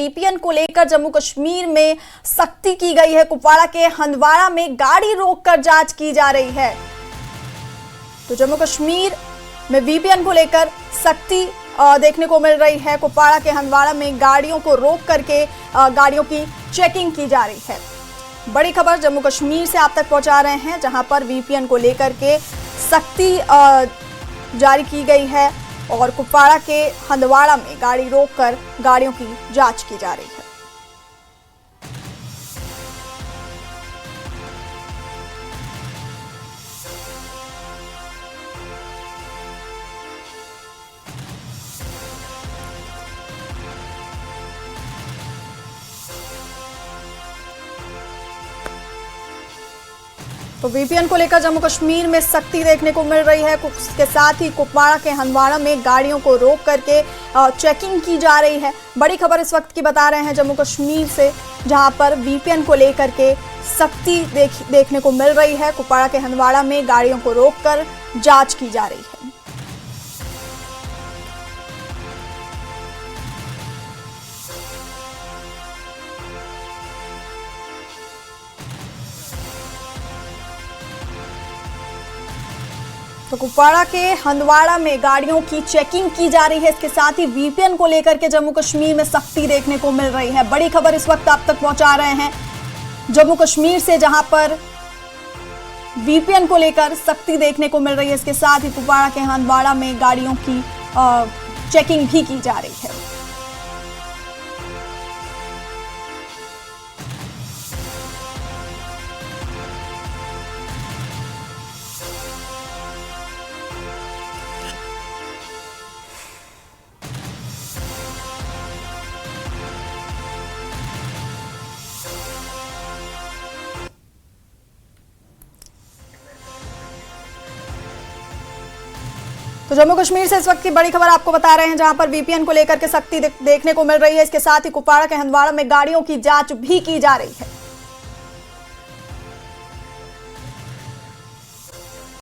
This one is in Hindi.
वीपीएन को लेकर जम्मू कश्मीर में सख्ती की गई है। कुपवाड़ा के हंदवाड़ा में गाड़ी रोककर जांच की जा रही है। तो जम्मू कश्मीर में वीपीएन को लेकर सख्ती देखने को मिल रही है। कुपवाड़ा के हंदवाड़ा में गाड़ियों को रोक करके गाड़ियों की चेकिंग की जा रही है। बड़ी खबर जम्मू कश्मीर से आप तक पहुंचा रहे हैं, जहां पर वीपीएन को लेकर के सख्ती जारी की गई है और कुपवाड़ा के हंदवाड़ा में गाड़ी रोककर गाड़ियों की जांच की जा रही है। तो वीपीएन को लेकर जम्मू कश्मीर में सख्ती देखने को मिल रही है। इसके साथ ही कुपवाड़ा के हंदवाड़ा में गाड़ियों को रोक करके चेकिंग की जा रही है। बड़ी खबर इस वक्त की बता रहे हैं जम्मू कश्मीर से, जहां पर वीपीएन को लेकर के सख्ती देखने को मिल रही है। कुपवाड़ा के हंदवाड़ा में गाड़ियों को रोककर जांच की जा रही है। तो कुपवाड़ा के हंदवाड़ा में गाड़ियों की चेकिंग की जा रही है। इसके साथ ही वीपीएन को लेकर के जम्मू कश्मीर में सख्ती देखने को मिल रही है। बड़ी खबर इस वक्त आप तक पहुंचा रहे हैं जम्मू कश्मीर से, जहां पर वीपीएन को लेकर सख्ती देखने को मिल रही है। इसके साथ ही कुपवाड़ा के हंदवाड़ा में गाड़ियों की चेकिंग भी की जा रही है। तो जम्मू कश्मीर से इस वक्त की बड़ी खबर आपको बता रहे हैं, जहां पर वीपीएन को लेकर के सख्ती देखने को मिल रही है। इसके साथ ही कुपवाड़ा के हंदवाड़ा में गाड़ियों की जांच भी की जा रही है।